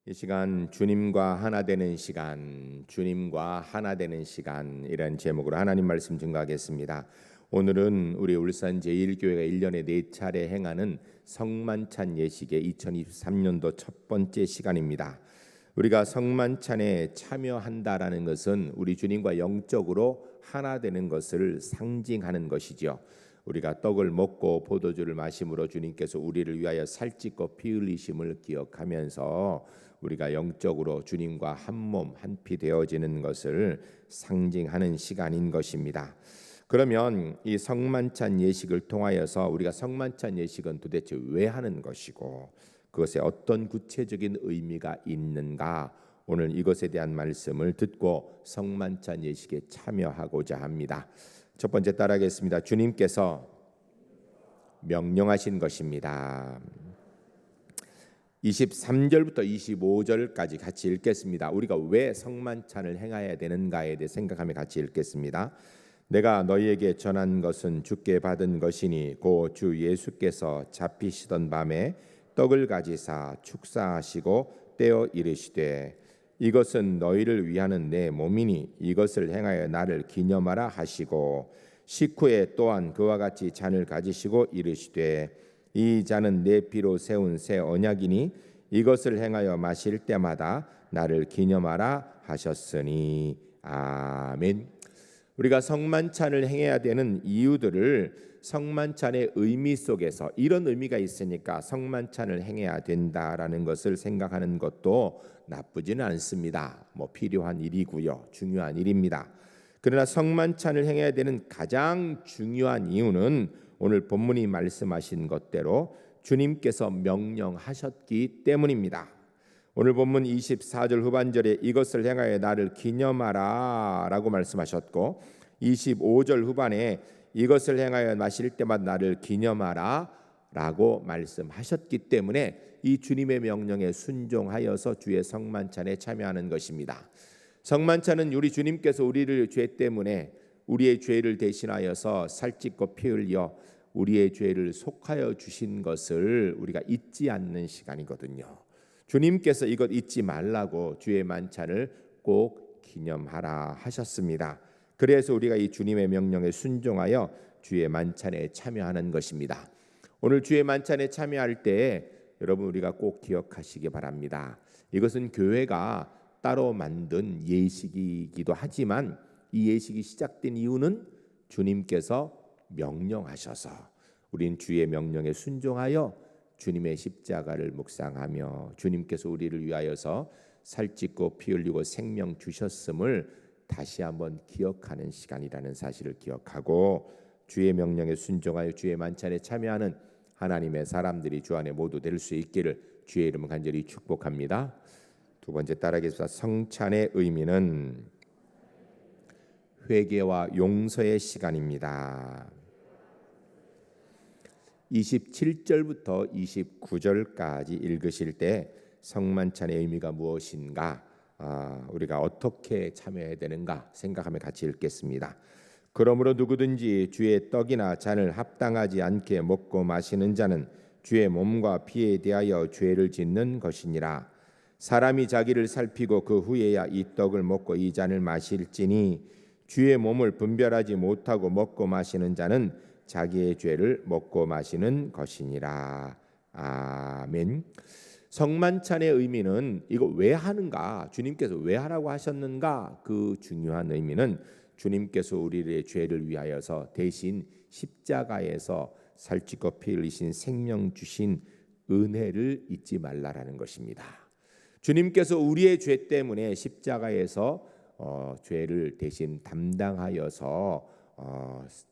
이 시간 주님과 하나 되는 시간, 주님과 하나 되는 시간 이라는 제목으로 하나님 말씀 증거하겠습니다. 오늘은 우리 울산 제1교회가 1년에 4차례 행하는 성만찬 예식의 2023년도 첫 번째 시간입니다. 우리가 성만찬에 참여한다라는 것은 우리 주님과 영적으로 하나 되는 것을 상징하는 것이죠. 우리가 떡을 먹고 포도주를 마심으로 주님께서 우리를 위하여 살찌고 피 흘리심을 기억하면서 우리가 영적으로 주님과 한 몸 한 피 되어지는 것을 상징하는 시간인 것입니다. 그러면 이 성만찬 예식을 통하여서 우리가 성만찬 예식은 도대체 왜 하는 것이고 그것에 어떤 구체적인 의미가 있는가, 오늘 이것에 대한 말씀을 듣고 성만찬 예식에 참여하고자 합니다. 첫 번째 따라하겠습니다. 주님께서 명령하신 것입니다. 23절부터 25절까지 같이 읽겠습니다. 우리가 왜 성만찬을 행해야 되는가에 대해 생각하며 같이 읽겠습니다. 내가 너희에게 전한 것은 주께 받은 것이니 곧 주 예수께서 잡히시던 밤에 떡을 가지사 축사하시고 떼어 이르시되 이것은 너희를 위하는 내 몸이니 이것을 행하여 나를 기념하라 하시고 식후에 또한 그와 같이 잔을 가지시고 이르시되 이 잔은 내 피로 세운 새 언약이니 이것을 행하여 마실 때마다 나를 기념하라 하셨으니. 아멘. 우리가 성만찬을 행해야 되는 이유들을 성만찬의 의미 속에서 이런 의미가 있으니까 성만찬을 행해야 된다라는 것을 생각하는 것도 나쁘지는 않습니다. 필요한 일이고요, 중요한 일입니다. 그러나 성만찬을 행해야 되는 가장 중요한 이유는 오늘 본문이 말씀하신 것대로 주님께서 명령하셨기 때문입니다. 오늘 본문 24절 후반절에 이것을 행하여 나를 기념하라 라고 말씀하셨고 25절 후반에 이것을 행하여 마실 때마다 나를 기념하라 라고 말씀하셨기 때문에 이 주님의 명령에 순종하여서 주의 성만찬에 참여하는 것입니다. 성만찬은 우리 주님께서 우리를 죄 때문에 우리의 죄를 대신하여서 살찌고 피 흘려 우리의 죄를 속하여 주신 것을 우리가 잊지 않는 시간이거든요. 주님께서 이것 잊지 말라고 주의 만찬을 꼭 기념하라 하셨습니다. 그래서 우리가 이 주님의 명령에 순종하여 주의 만찬에 참여하는 것입니다. 오늘 주의 만찬에 참여할 때 여러분 우리가 꼭 기억하시기 바랍니다. 이것은 교회가 따로 만든 예식이기도 하지만 이 예식이 시작된 이유는 주님께서 명령하셔서 우린 주의 명령에 순종하여 주님의 십자가를 묵상하며 주님께서 우리를 위하여서 살찌고 피 흘리고 생명 주셨음을 다시 한번 기억하는 시간이라는 사실을 기억하고 주의 명령에 순종하여 주의 만찬에 참여하는 하나님의 사람들이 주 안에 모두 될 수 있기를 주의 이름으로 간절히 축복합니다. 두 번째 따라하겠습니다. 성찬의 의미는 회개와 용서의 시간입니다. 27절부터 29절까지 읽으실 때 성만찬의 의미가 무엇인가, 우리가 어떻게 참여해야 되는가 생각하며 같이 읽겠습니다. 그러므로 누구든지 주의 떡이나 잔을 합당하지 않게 먹고 마시는 자는 주의 몸과 피에 대하여 죄를 짓는 것이니라. 사람이 자기를 살피고 그 후에야 이 떡을 먹고 이 잔을 마실지니 주의 몸을 분별하지 못하고 먹고 마시는 자는 자기의 죄를 먹고 마시는 것이니라. 아멘. 성만찬의 의미는 이거 왜 하는가, 주님께서 왜 하라고 하셨는가, 그 중요한 의미는 주님께서 우리의 죄를 위하여서 대신 십자가에서 살찌고 피 흘리신 생명 주신 은혜를 잊지 말라라는 것입니다. 주님께서 우리의 죄 때문에 십자가에서 죄를 대신 담당하여서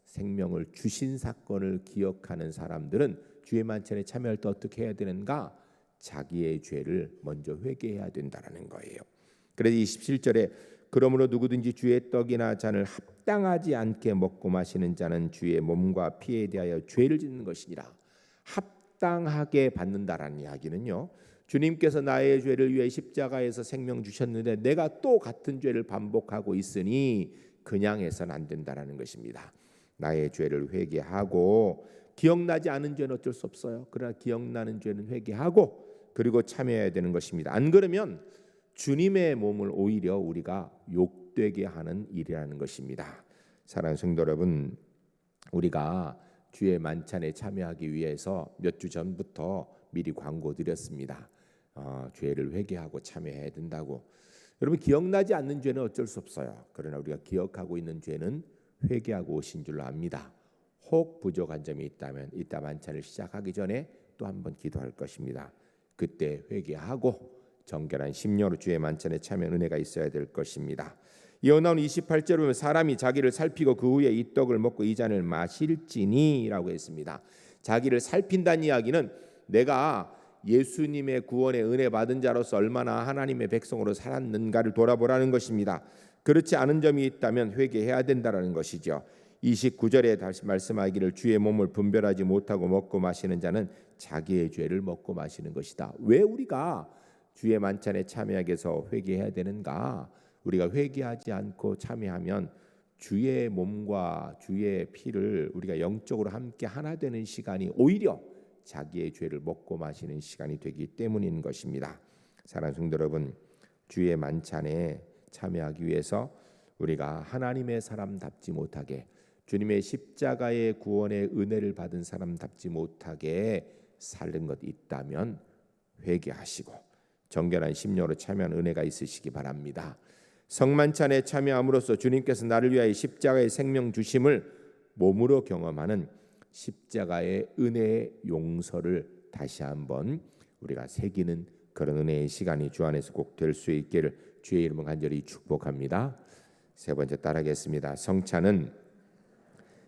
생명을 주신 사건을 기억하는 사람들은 주의 만찬에 참여할 때 어떻게 해야 되는가? 자기의 죄를 먼저 회개해야 된다는 거예요. 그래서 27절에 그러므로 누구든지 주의 떡이나 잔을 합당하지 않게 먹고 마시는 자는 주의 몸과 피에 대하여 죄를 짓는 것이니라. 합당하게 받는다라는 이야기는요, 주님께서 나의 죄를 위해 십자가에서 생명 주셨는데 내가 또 같은 죄를 반복하고 있으니 그냥 해서는 안 된다라는 것입니다. 나의 죄를 회개하고, 기억나지 않은 죄는 어쩔 수 없어요. 그러나 기억나는 죄는 회개하고 그리고 참여해야 되는 것입니다. 안 그러면 주님의 몸을 오히려 우리가 욕되게 하는 일이라는 것입니다. 사랑하는 성도 여러분, 우리가 주의 만찬에 참여하기 위해서 몇 주 전부터 미리 광고 드렸습니다. 죄를 회개하고 참여해야 된다고. 여러분, 기억나지 않는 죄는 어쩔 수 없어요. 그러나 우리가 기억하고 있는 죄는 회개하고 오신 줄로 압니다. 혹 부족한 점이 있다면 이따 만찬을 시작하기 전에 또 한 번 기도할 것입니다. 그때 회개하고 정결한 심령으로 주의 만찬에 참여하는 은혜가 있어야 될 것입니다. 이어 나온 28절에 보면 사람이 자기를 살피고 그 후에 이 떡을 먹고 이 잔을 마실지니 라고 했습니다. 자기를 살핀다는 이야기는 내가 예수님의 구원의 은혜 받은 자로서 얼마나 하나님의 백성으로 살았는가를 돌아보라는 것입니다. 그렇지 않은 점이 있다면 회개해야 된다는 것이죠. 29절에 다시 말씀하기를 주의 몸을 분별하지 못하고 먹고 마시는 자는 자기의 죄를 먹고 마시는 것이다. 왜 우리가 주의 만찬에 참여하기 위해서 회개해야 되는가? 우리가 회개하지 않고 참여하면 주의 몸과 주의 피를 우리가 영적으로 함께 하나 되는 시간이 오히려 자기의 죄를 먹고 마시는 시간이 되기 때문인 것입니다. 사랑하는 성도 여러분, 주의 만찬에 참여하기 위해서 우리가 하나님의 사람답지 못하게, 주님의 십자가의 구원의 은혜를 받은 사람답지 못하게 살는 것 있다면 회개하시고 정결한 심령으로 참여한 은혜가 있으시기 바랍니다. 성만찬에 참여함으로써 주님께서 나를 위하여 십자가의 생명 주심을 몸으로 경험하는 십자가의 은혜의 용서를 다시 한번 우리가 새기는 그런 은혜의 시간이 주 안에서 꼭 될 수 있기를 주의 이름으로 간절히 축복합니다. 세 번째 따라하겠습니다. 성찬은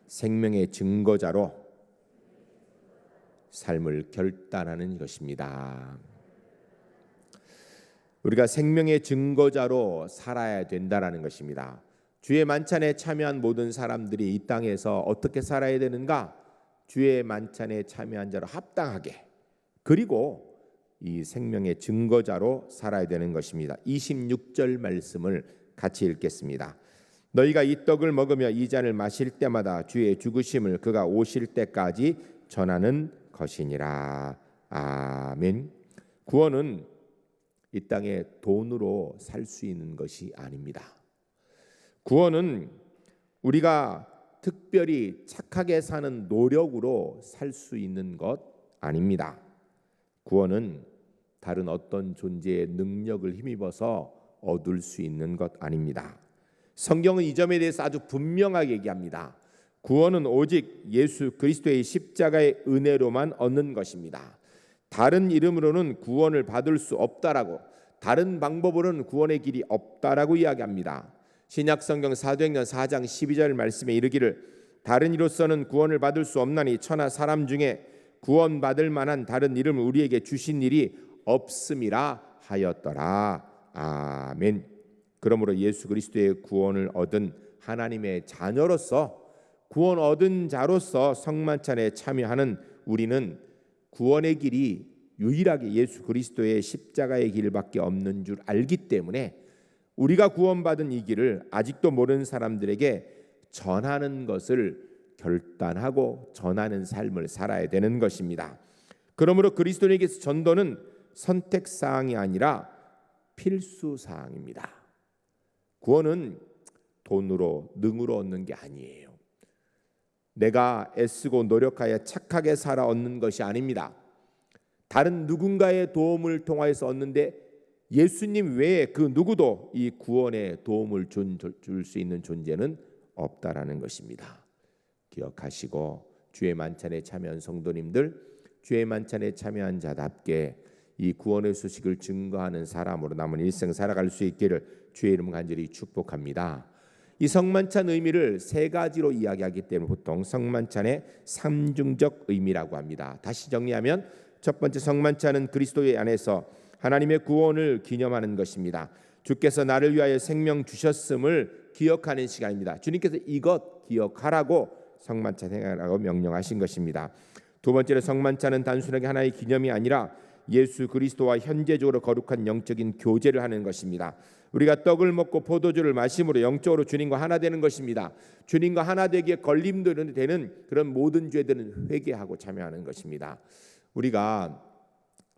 생명의 증거자로 삶을 결단하는 것입니다. 우리가 생명의 증거자로 살아야 된다라는 것입니다. 주의 만찬에 참여한 모든 사람들이 이 땅에서 어떻게 살아야 되는가? 주의 만찬에 참여한 자로 합당하게, 그리고 이 생명의 증거자로 살아야 되는 것입니다. 26절 말씀을 같이 읽겠습니다. 너희가 이 떡을 먹으며 이 잔을 마실 때마다 주의 죽으심을 그가 오실 때까지 전하는 것이니라. 아멘. 구원은 이 땅에 돈으로 살 수 있는 것이 아닙니다. 구원은 우리가 특별히 착하게 사는 노력으로 살 수 있는 것 아닙니다. 구원은 다른 어떤 존재의 능력을 힘입어서 얻을 수 있는 것 아닙니다. 성경은 이 점에 대해서 아주 분명하게 얘기합니다. 구원은 오직 예수 그리스도의 십자가의 은혜로만 얻는 것입니다. 다른 이름으로는 구원을 받을 수 없다라고, 다른 방법으로는 구원의 길이 없다라고 이야기합니다. 신약성경 사도행전 4장 12절 말씀에 이르기를 다른 이로서는 구원을 받을 수 없나니 천하 사람 중에 구원받을 만한 다른 이름을 우리에게 주신 일이 없음이라 하였더라. 아멘. 그러므로 예수 그리스도의 구원을 얻은 하나님의 자녀로서, 구원 얻은 자로서 성만찬에 참여하는 우리는 구원의 길이 유일하게 예수 그리스도의 십자가의 길밖에 없는 줄 알기 때문에 우리가 구원받은 이 길을 아직도 모르는 사람들에게 전하는 것을 결단하고 전하는 삶을 살아야 되는 것입니다. 그러므로 그리스도인에게서 전도는 선택사항이 아니라 필수사항입니다. 구원은 돈으로, 능으로 얻는 게 아니에요. 내가 애쓰고 노력하여 착하게 살아 얻는 것이 아닙니다. 다른 누군가의 도움을 통하여서 얻는데 예수님 외에 그 누구도 이 구원에 도움을 줄 수 있는 존재는 없다라는 것입니다. 기억하시고 주의 만찬에 참여한 성도님들, 주의 만찬에 참여한 자답게 이 구원의 소식을 증거하는 사람으로 남은 일생 살아갈 수 있기를 주의 이름 간절히 축복합니다. 이 성만찬 의미를 세 가지로 이야기하기 때문에 보통 성만찬의 삼중적 의미라고 합니다. 다시 정리하면 첫 번째, 성만찬은 그리스도의 안에서 하나님의 구원을 기념하는 것입니다. 주께서 나를 위하여 생명 주셨음을 기억하는 시간입니다. 주님께서 이것 기억하라고 성만찬 행하라고 명령하신 것입니다. 두 번째로, 성만찬은 단순하게 하나의 기념이 아니라 예수 그리스도와 현재적으로 거룩한 영적인 교제를 하는 것입니다. 우리가 떡을 먹고 포도주를 마심으로 영적으로 주님과 하나 되는 것입니다. 주님과 하나 되기에 걸림돌이 되는 그런 모든 죄들은 회개하고 참여하는 것입니다. 우리가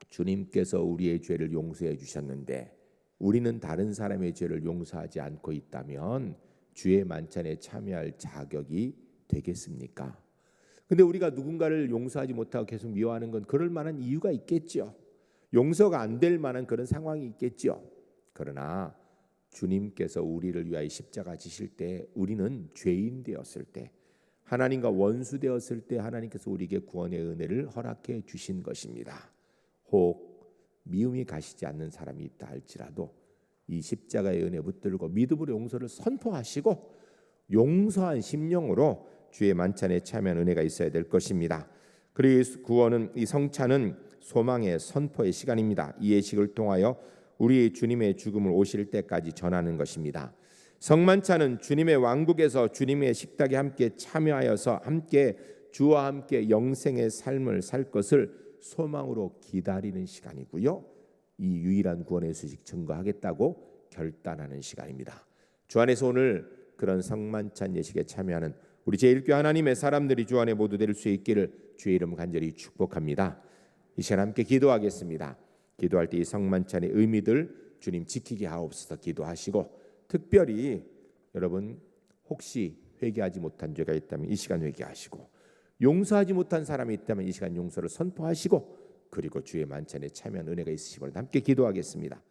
주님께서 우리의 죄를 용서해 주셨는데 우리는 다른 사람의 죄를 용서하지 않고 있다면 주의 만찬에 참여할 자격이 되겠습니까? 근데 우리가 누군가를 용서하지 못하고 계속 미워하는 건 그럴 만한 이유가 있겠죠. 용서가 안 될 만한 그런 상황이 있겠죠. 그러나 주님께서 우리를 위하여 십자가 지실 때 우리는 죄인 되었을 때 하나님과 원수 되었을 때 하나님께서 우리에게 구원의 은혜를 허락해 주신 것입니다. 혹 미움이 가시지 않는 사람이 있다 할지라도 이 십자가의 은혜 붙들고 믿음으로 용서를 선포하시고 용서한 심령으로 주의 만찬에 참여한 은혜가 있어야 될 것입니다. 그리고 구원은 이 성찬은 소망의 선포의 시간입니다. 이 예식을 통하여 우리 주님의 죽음을 오실 때까지 전하는 것입니다. 성만찬은 주님의 왕국에서 주님의 식탁에 함께 참여하여서 함께 주와 함께 영생의 삶을 살 것을 소망으로 기다리는 시간이고요. 이 유일한 구원의 소식 증거하겠다고 결단하는 시간입니다. 주 안에서 오늘 그런 성만찬 예식에 참여하는 우리 제1교회 하나님의 사람들이 주 안에 모두 될 수 있기를 주의 이름 간절히 축복합니다. 이 시간 함께 기도하겠습니다. 기도할 때 이 성만찬의 의미들 주님 지키게 하옵소서 기도하시고 특별히 여러분 혹시 회개하지 못한 죄가 있다면 이 시간 회개하시고 용서하지 못한 사람이 있다면 이 시간 용서를 선포하시고 그리고 주의 만찬에 참여한 은혜가 있으시길 함께 기도하겠습니다.